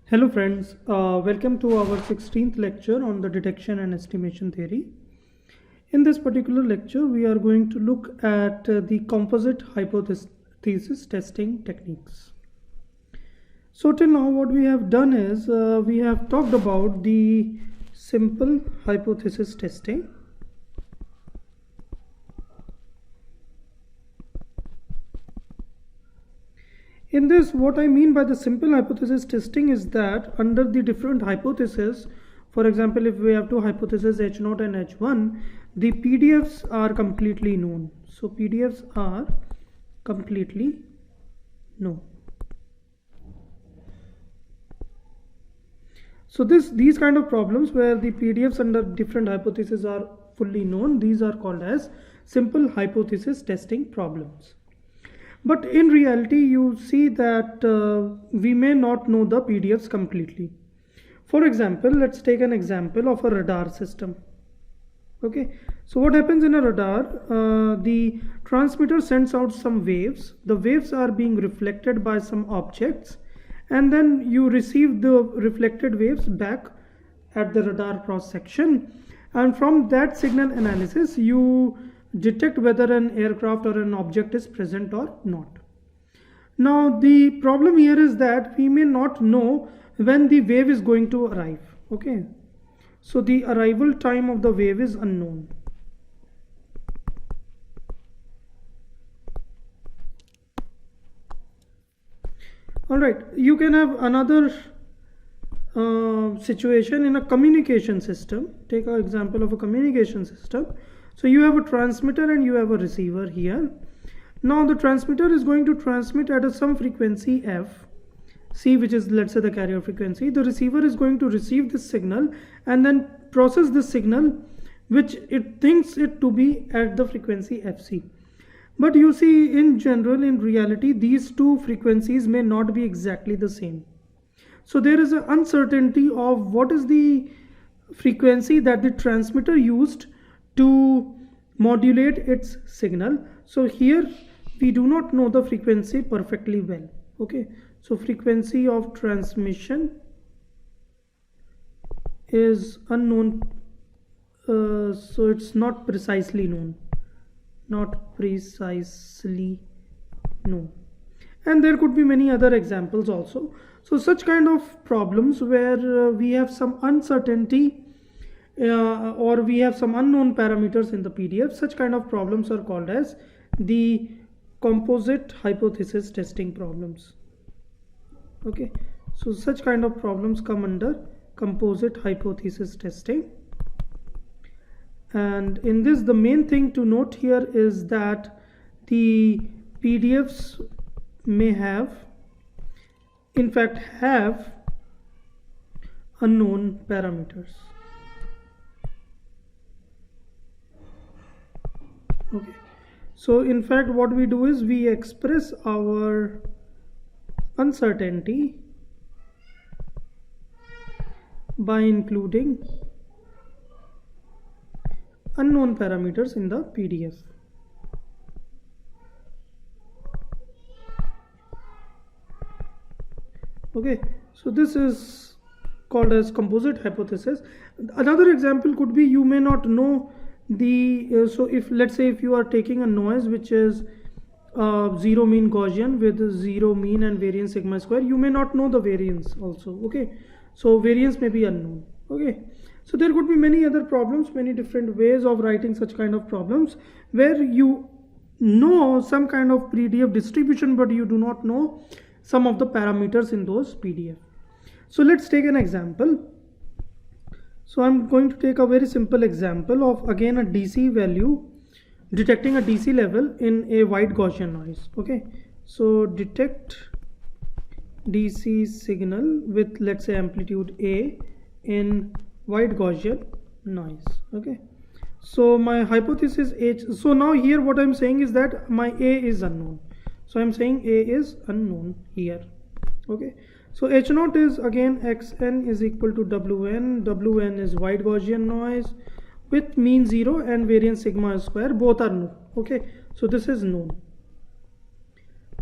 Hello friends, welcome to our 16th lecture on the detection and estimation theory. In this particular lecture, we are going to look at the composite hypothesis testing techniques. So till now what we have done is we have talked about the simple hypothesis testing. In this, what I mean by the simple hypothesis testing is that under the different hypotheses, for example, if we have two hypotheses H0 and H1, the PDFs are completely known. So PDFs are completely known. So these kind of problems where the PDFs under different hypotheses are fully known, these are called as simple hypothesis testing problems. But in reality, you see that we may not know the PDFs completely. For example, let's take an example of a radar system. Okay, so what happens in a radar? The transmitter sends out some waves. The waves are being reflected by some objects, and then you receive the reflected waves back at the radar cross section. And from that signal analysis, you detect whether an aircraft or an object is present or not. Now the problem here is that we may not know when the wave is going to arrive. Okay, so the arrival time of the wave is unknown. Alright, you can have another situation in a communication system. Take an example of a communication system. So you have a transmitter and you have a receiver here. Now the transmitter is going to transmit at some frequency f, c, which is, let's say, the carrier frequency. The receiver is going to receive this signal and then process this signal, which it thinks it to be at the frequency fc. But you see, in general, in reality, these two frequencies may not be exactly the same. So there is an uncertainty of what is the frequency that the transmitter used to modulate its signal. So here we do not know the frequency perfectly well. Okay, so frequency of transmission is unknown, so it's not precisely known. And there could be many other examples also. So such kind of problems where we have some uncertainty or we have some unknown parameters in the PDF, such kind of problems are called as the composite hypothesis testing problems. Okay, so such kind of problems come under composite hypothesis testing. And in this, the main thing to note here is that the PDFs may have, in fact, have unknown parameters. Okay, so in fact what we do is we express our uncertainty by including unknown parameters in the PDF. Okay, so this is called as composite hypothesis. Another example could be you may not know the so if, let's say, if you are taking a noise which is zero mean Gaussian with zero mean and variance sigma square, you may not know the variance also. Okay, so variance may be unknown. Okay, so there could be many other problems, many different ways of writing such kind of problems where you know some kind of PDF distribution, but you do not know some of the parameters in those PDF. So let's take an example. So I'm going to take a very simple example of, again, a DC value, detecting a DC level in a white Gaussian noise. Okay, so detect DC signal with, let's say, amplitude A in white Gaussian noise. Okay, so my hypothesis H. So now here what I'm saying is that my A is unknown. So I'm saying A is unknown here. Okay, so H0 is, again, Xn is equal to Wn. Wn is white Gaussian noise with mean 0 and variance sigma square, both are known. Okay, so this is known.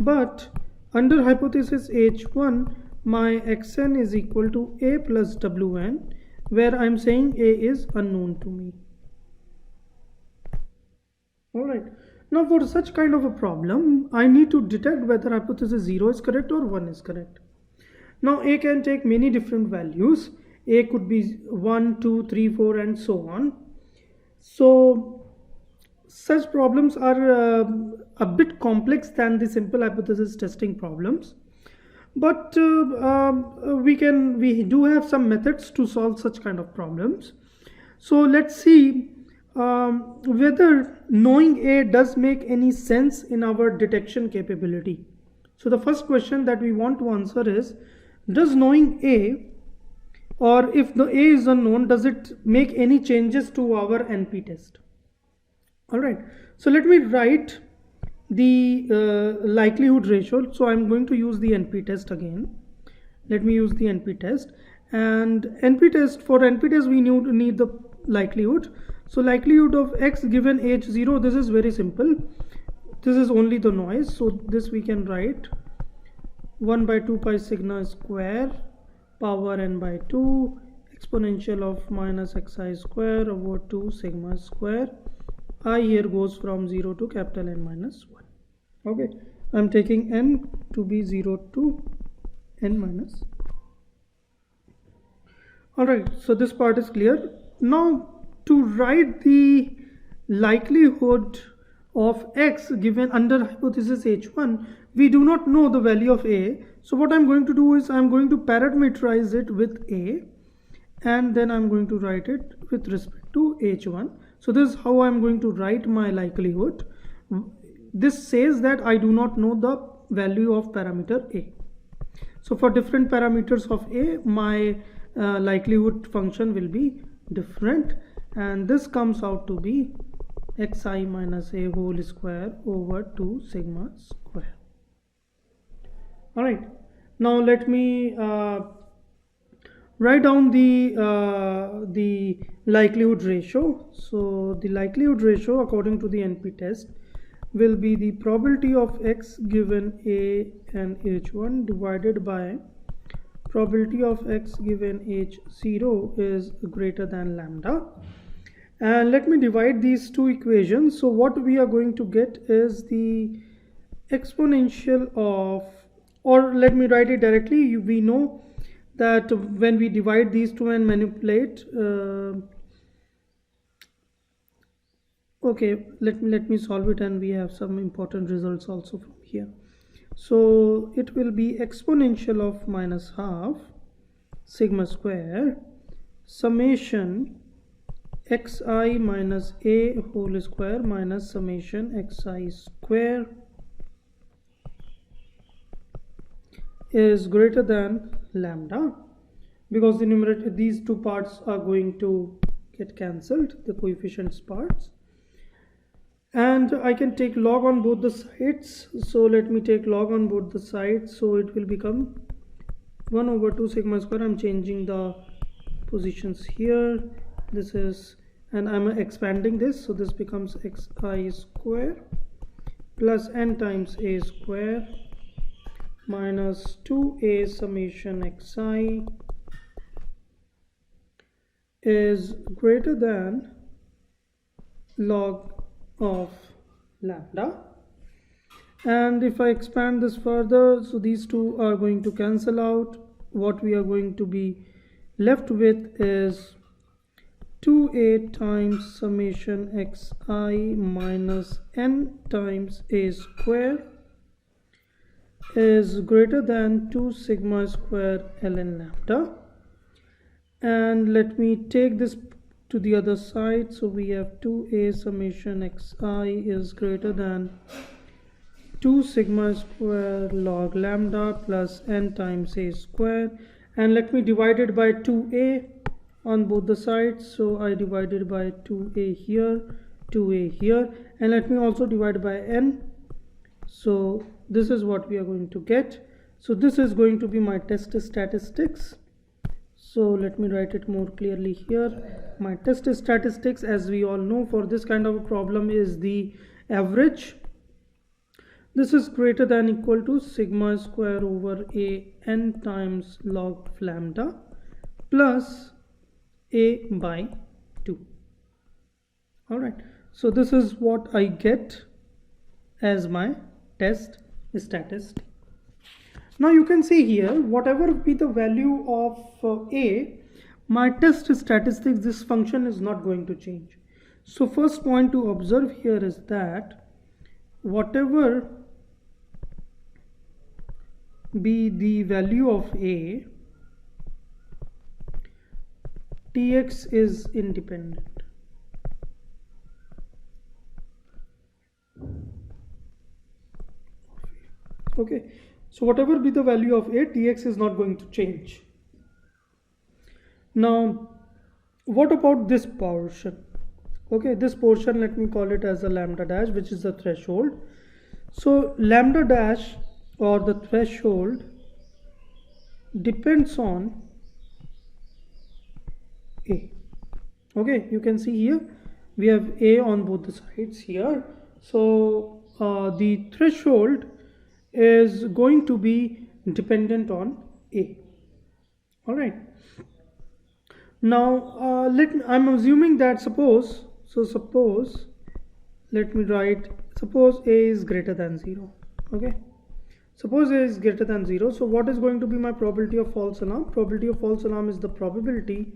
But under hypothesis H1, my xn is equal to a plus wn, where I'm saying a is unknown to me. Alright, now for such kind of a problem, I need to detect whether hypothesis 0 is correct or 1 is correct. Now a can take many different values. A could be 1, 2, 3, 4 and so on. So such problems are a bit complex than the simple hypothesis testing problems. But we do have some methods to solve such kind of problems. So let's see whether knowing A does make any sense in our detection capability. So the first question that we want to answer is, does knowing A, or if the A is unknown, does it make any changes to our NP test? Alright, so let me write the likelihood ratio. So I'm going to use the NP test again. Let me use the NP test, and for NP test we need the likelihood. So likelihood of x given h0, this is very simple. This is only the noise, so this we can write 1 by 2 pi sigma square power n by 2 exponential of minus xi square over 2 sigma square. I here goes from 0 to capital N minus 1. Okay, I'm taking n to be 0 to n minus. Alright, so this part is clear. Now to write the likelihood of x given under hypothesis h1, we do not know the value of a. So what I'm going to do is I'm going to parameterize it with a, and then I'm going to write it with respect to h1. So this is how I'm going to write my likelihood. This says that I do not know the value of parameter a. So for different parameters of a, my likelihood function will be different, and this comes out to be xi minus a whole square over 2 sigma square. Alright, now let me write down the likelihood ratio. So the likelihood ratio according to the NP test will be the probability of x given a and h1 divided by probability of x given h0 is greater than lambda. And let me divide these two equations. So what we are going to get is the exponential of, or let me write it directly. We know that when we divide these two and manipulate, okay, let me solve it, and we have some important results also from here. So it will be exponential of minus half sigma square summation xi minus a whole square minus summation xi square is greater than lambda, because the numerator, these two parts are going to get cancelled, the coefficients parts, and I can take log on both the sides. So let me take log on both the sides, so it will become 1 over 2 sigma square. I'm changing the positions here. This is, and I'm expanding this, so this becomes xi square plus n times a square minus 2a summation xi is greater than log of lambda. And if I expand this further, so these two are going to cancel out. What we are going to be left with is 2a times summation xi minus n times a square is greater than 2 sigma square ln lambda. And let me take this to the other side. So we have 2a summation xi is greater than 2 sigma square log lambda plus n times a square, and let me divide it by 2a on both the sides. So I divided by 2a here, 2a here, and let me also divide by n. So this is what we are going to get. So this is going to be my test statistics. So let me write it more clearly here. My test statistics, as we all know, for this kind of a problem is the average. This is greater than equal to sigma square over a n times log of lambda plus a by 2. All right, so this is what I get as my test statistic. Now you can see here, whatever be the value of a, my test statistics, this function is not going to change. So first point to observe here is that whatever be the value of a, tx is independent. Okay, so whatever be the value of a, tx is not going to change. Now what about this portion? Okay, this portion, let me call it as a lambda dash, which is the threshold. So lambda dash or the threshold depends on a. Okay, you can see here we have a on both the sides here. So the threshold is going to be dependent on a. All right, now I'm assuming that suppose let me write, suppose a is greater than 0. Okay, suppose a is greater than 0. So what is going to be my probability of false alarm? Probability of false alarm is the probability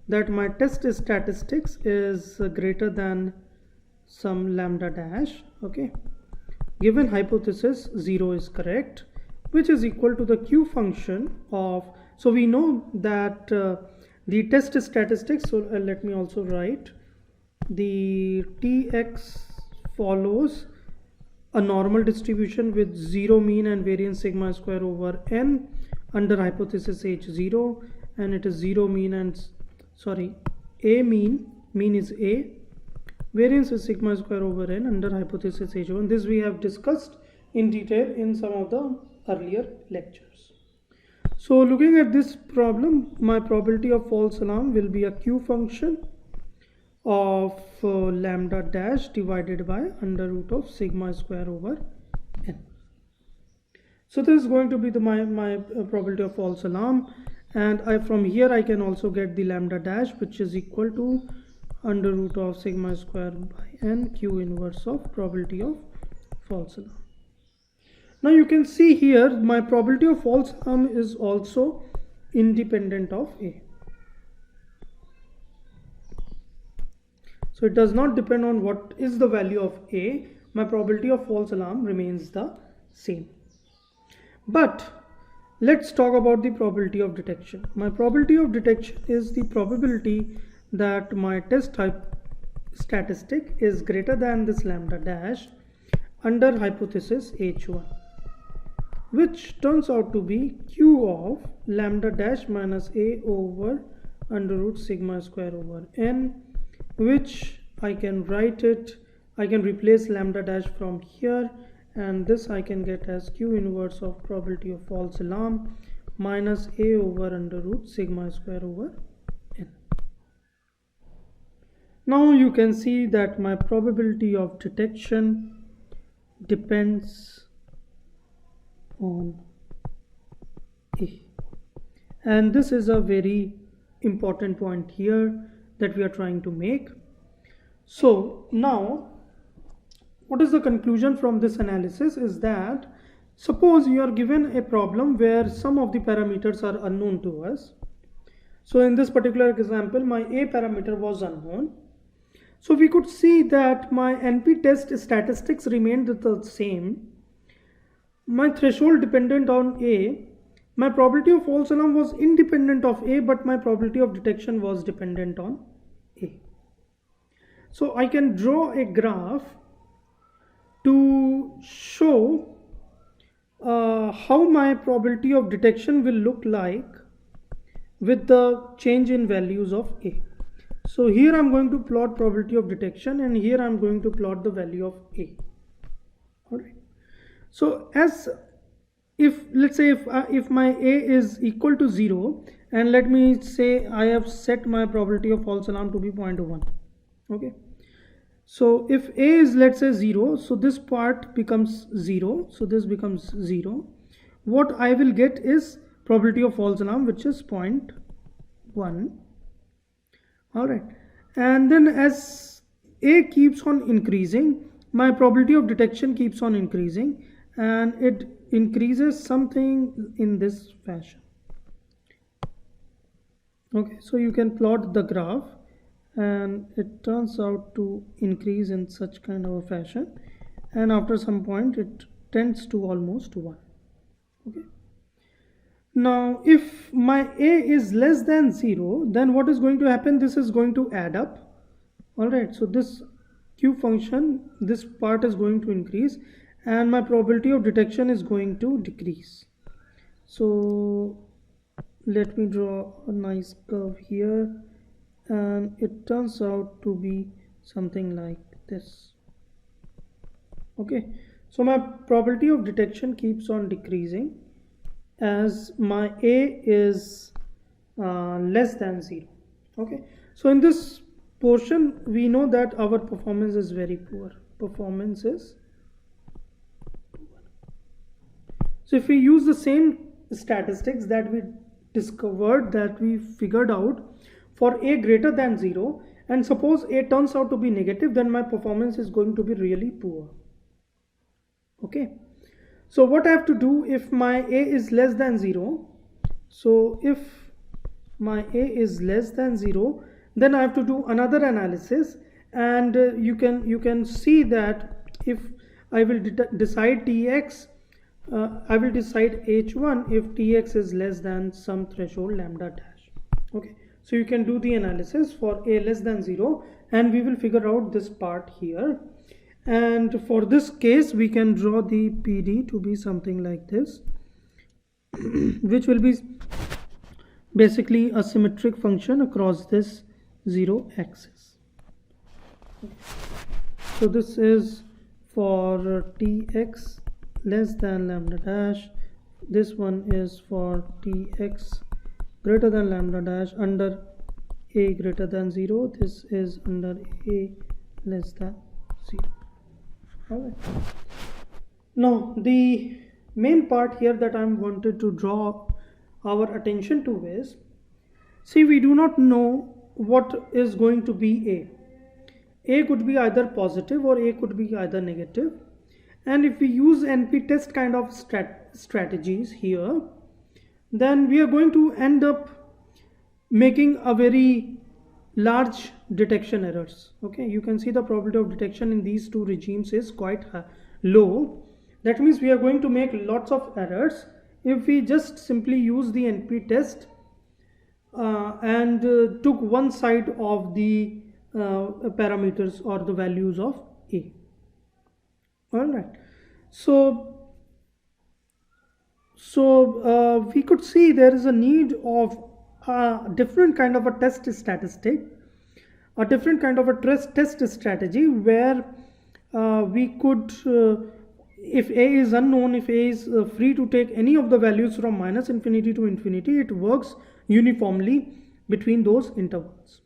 that my test statistics is greater than some lambda dash. Okay, given hypothesis 0 is correct, which is equal to the q function of, so we know that the test statistics, so let me also write, the tx follows a normal distribution with 0 mean and variance sigma square over n under hypothesis h0, and it is 0 mean and a mean is a, variance is sigma square over n under hypothesis h1. This we have discussed in detail in some of the earlier lectures. So looking at this problem, my probability of false alarm will be a q function of lambda dash divided by under root of sigma square over n. So this is going to be my probability of false alarm, and from here I can also get the lambda dash, which is equal to under root of sigma square by n q inverse of probability of false alarm. Now you can see here my probability of false alarm is also independent of a. So it does not depend on what is the value of a, my probability of false alarm remains the same. But let's talk about the probability of detection. My probability of detection is the probability that my test type statistic is greater than this lambda dash under hypothesis h1, which turns out to be q of lambda dash minus a over under root sigma square over n, which I can write it, I can replace lambda dash from here, and this I can get as q inverse of probability of false alarm minus a over under root sigma square over n. Now you can see that my probability of detection depends on a, and this is a very important point here that we are trying to make. So now what is the conclusion from this analysis is that suppose you are given a problem where some of the parameters are unknown to us. So in this particular example, my a parameter was unknown. So we could see that my NP test statistics remained the same. My threshold dependent on a, my probability of false alarm was independent of a, but my probability of detection was dependent on a. So I can draw a graph to show how my probability of detection will look like with the change in values of a. So here I'm going to plot probability of detection, and here I'm going to plot the value of a. All right. So as if let's say if my a is equal to 0, and let me say I have set my probability of false alarm to be 0.1. Okay. So if a is, let's say, 0, so this part becomes 0, so this becomes 0. What I will get is probability of false alarm, which is 0.1. all right, and then as a keeps on increasing, my probability of detection keeps on increasing, and it increases something in this fashion. Okay, so you can plot the graph, and it turns out to increase in such kind of a fashion, and after some point it tends to almost 1. Okay, now if my a is less than 0, then what is going to happen? This is going to add up. All right, so this q function, this part is going to increase, and my probability of detection is going to decrease. So let me draw a nice curve here, and it turns out to be something like this. Okay, so my probability of detection keeps on decreasing as my a is less than 0. Okay, so in this portion we know that our performance is very poor. Performance is poor. So if we use the same statistics that we discovered, that we figured out for a greater than 0, and suppose a turns out to be negative, then my performance is going to be really poor. Okay, so what I have to do if my a is less than 0? So if my a is less than 0, then I have to do another analysis, and you can see that if I will decide tx, I will decide h1 if tx is less than some threshold lambda dash. Okay, so you can do the analysis for a less than 0, and we will figure out this part here. And for this case we can draw the PD to be something like this, which will be basically a symmetric function across this 0 axis. So this is for tx less than lambda dash, this one is for tx greater than lambda dash under a greater than 0, this is under a less than 0. All right, now the main part here that I wanted to draw our attention to is, see, we do not know what is going to be a could be either positive or a could be either negative, and if we use NP test kind of strategies here, then we are going to end up making a very large detection errors. Okay, you can see the probability of detection in these two regimes is quite low. That means we are going to make lots of errors if we just simply use the NP test and took one side of the parameters or the values of a. All right, so we could see there is a need of a different kind of a test statistic, a different kind of a test strategy, where we could, if a is unknown, if a is free to take any of the values from -infinity to infinity, it works uniformly between those intervals.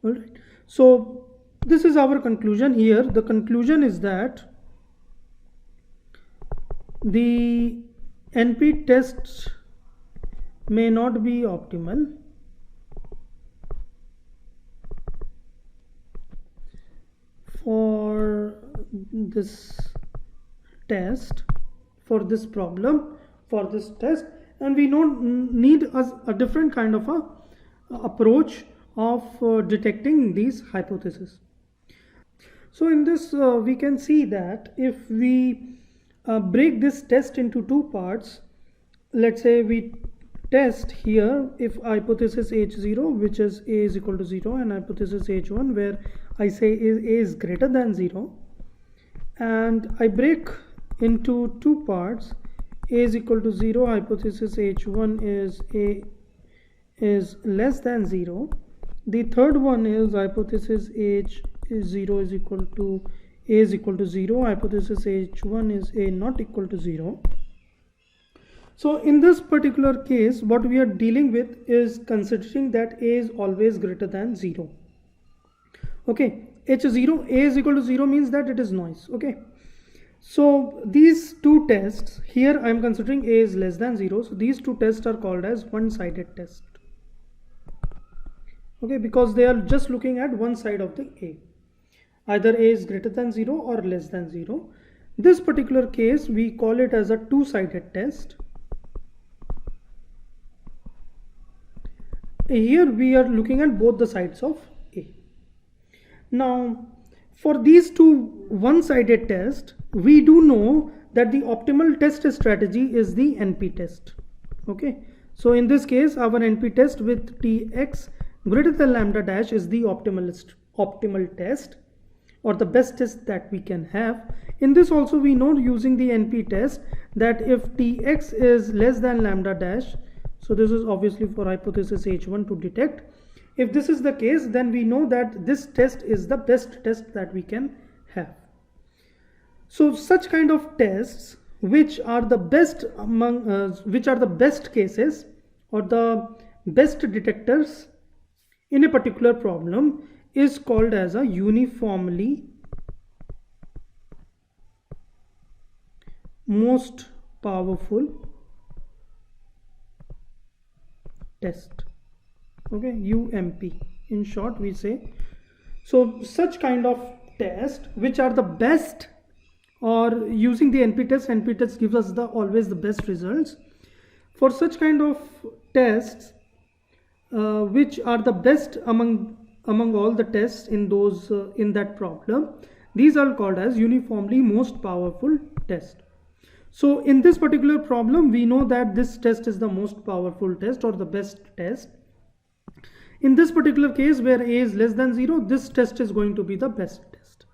All right, so this is our conclusion here. The conclusion is that the NP tests may not be optimal for this test, for this problem, for this test, and we need a different kind of a approach of detecting these hypotheses. So in this we can see that if we break this test into two parts, let's say we test here if hypothesis H0, which is a is equal to 0, and hypothesis H1 where I say a is greater than 0, and I break into two parts, a is equal to 0, hypothesis H1 is a is less than 0, the third one is hypothesis H is 0 is equal to a is equal to 0, hypothesis H1 is a not equal to 0. So in this particular case, what we are dealing with is considering that a is always greater than 0. Okay, H0, A is equal to 0 means that it is noise. Okay. So these two tests, here I am considering A is less than 0. So these two tests are called as one-sided test. Okay, because they are just looking at one side of the A. Either A is greater than 0 or less than 0. This particular case, we call it as a two-sided test. Here we are looking at both the sides of A. Now, for these two one-sided tests, we do know that the optimal test strategy is the NP test. Okay, so in this case, our NP test with Tx greater than lambda dash is the optimal test, or the best test that we can have. In this also we know, using the NP test, that if Tx is less than lambda dash, so this is obviously for hypothesis H1 to detect. If this is the case, then we know that this test is the best test that we can have. So such kind of tests, which are the best among which are the best cases or the best detectors in a particular problem, is called as a uniformly most powerful test. Okay, UMP in short we say. So such kind of test which are the best, or using the NP test gives us always the best results. For such kind of tests which are the best among all the tests in those in that problem, these are called as uniformly most powerful test. So in this particular problem, we know that this test is the most powerful test or the best test. In this particular case where A is less than 0, this test is going to be the best test.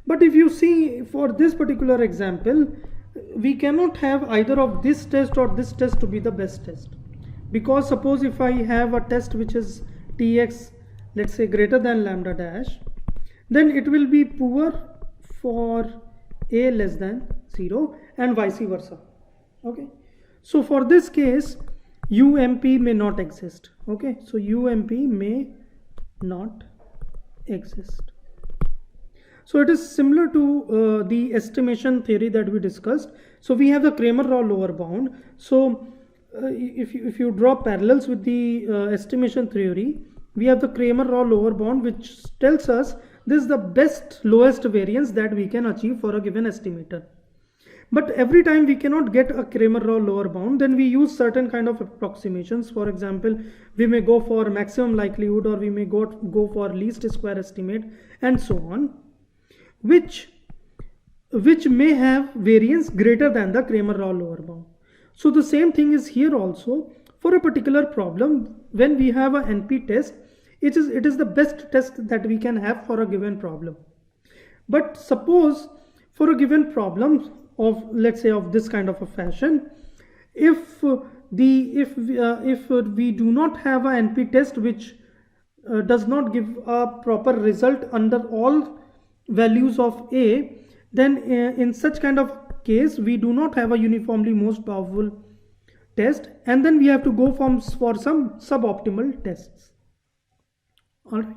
But if you see, for this particular example, we cannot have either of this test or this test to be the best test, because suppose if I have a test which is Tx, let's say greater than lambda dash, then it will be poor for A less than 0 and vice versa. Okay, so for this case UMP may not exist. Okay, so UMP may not exist. So it is similar to the estimation theory that we discussed. So we have the Cramer-Rao lower bound. So if you draw parallels with the estimation theory, we have the Cramer-Rao lower bound, which tells us this is the best lowest variance that we can achieve for a given estimator. But every time we cannot get a Cramer-Rao lower bound, then we use certain kind of approximations. For example, we may go for maximum likelihood, or we may go for least square estimate, and so on, which may have variance greater than the Cramer-Rao lower bound. So the same thing is here also. For a particular problem, when we have a NP test, it is the best test that we can have for a given problem. But suppose for a given problem of, let's say, of this kind of a fashion, if we do not have a NP test which does not give a proper result under all values of A, then in such kind of case we do not have a uniformly most powerful test, and then we have to go for some suboptimal tests. Alright,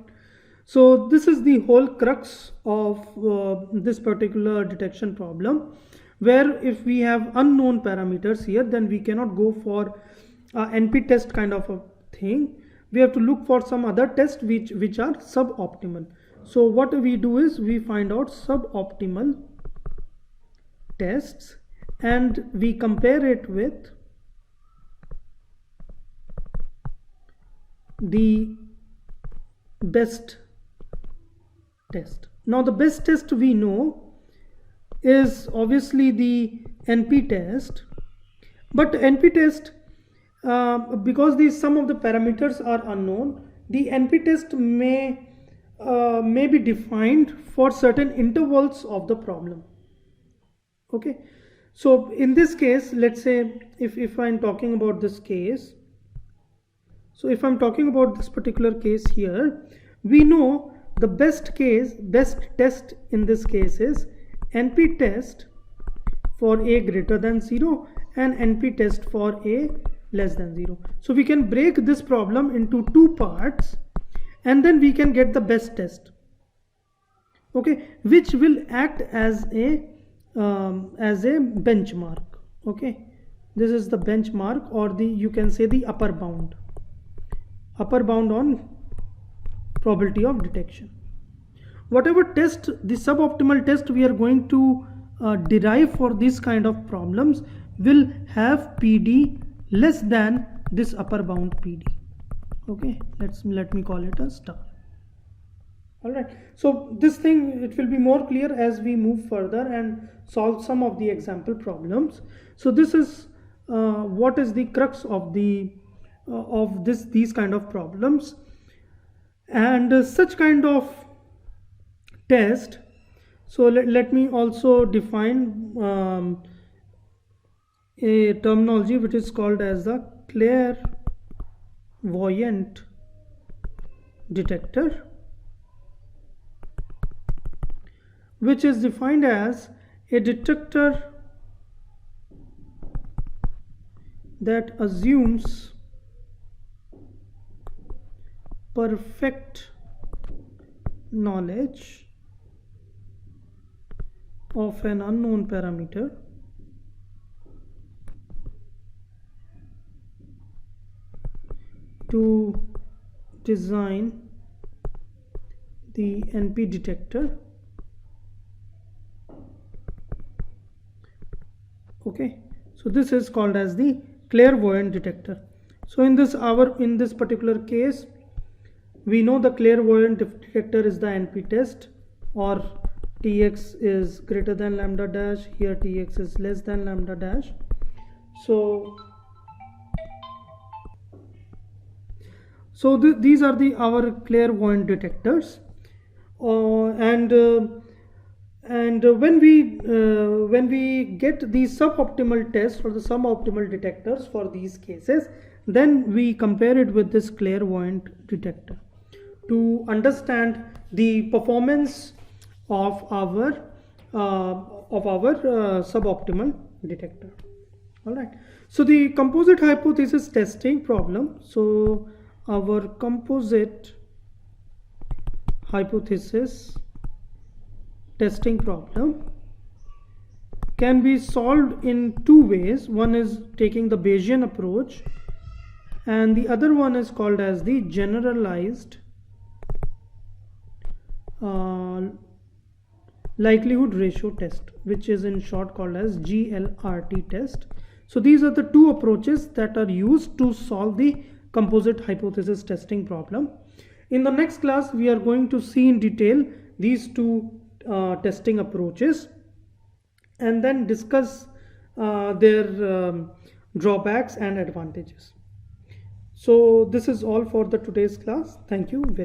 so this is the whole crux of this particular detection problem, where if we have unknown parameters here, then we cannot go for NP test kind of a thing. We have to look for some other tests which are suboptimal. So what we do is we find out suboptimal tests and we compare it with the best test. Now the best test we know is obviously the NP test, but NP test, because some of the parameters are unknown, the NP test may be defined for certain intervals of the problem. Okay, so in this case, let's say if I'm talking about this case, so if I'm talking about this particular case here, we know the best test in this case is NP test for A greater than 0 and NP test for A less than 0. So we can break this problem into two parts and then we can get the best test. okay, which will act as a benchmark. Okay, this is the benchmark, or the, you can say, the upper bound on probability of detection. Whatever test, the suboptimal test we are going to derive for this kind of problems will have PD less than this upper bound PD. Okay, let me call it a star. All right, so this thing, it will be more clear as we move further and solve some of the example problems. So this is what is the crux of the these kind of problems, and such kind of test. So let me also define a terminology which is called as the clairvoyant detector, which is defined as a detector that assumes perfect knowledge of an unknown parameter to design the NP detector. Okay, so this is called as the clairvoyant detector. So in this particular case, we know the clairvoyant detector is the NP test, or Tx is greater than lambda dash. Here Tx is less than lambda dash. So these are our clairvoyant detectors, and when we get the suboptimal test or the suboptimal detectors for these cases, then we compare it with this clairvoyant detector to understand the performance of our suboptimal detector. All right, so the composite hypothesis testing problem. So our composite hypothesis testing problem can be solved in two ways. One is taking the Bayesian approach, and the other one is called as the generalized likelihood ratio test, which is in short called as GLRT test. So these are the two approaches that are used to solve the composite hypothesis testing problem. In the next class, we are going to see in detail these two testing approaches, and then discuss their drawbacks and advantages. So this is all for the today's class. Thank you very much.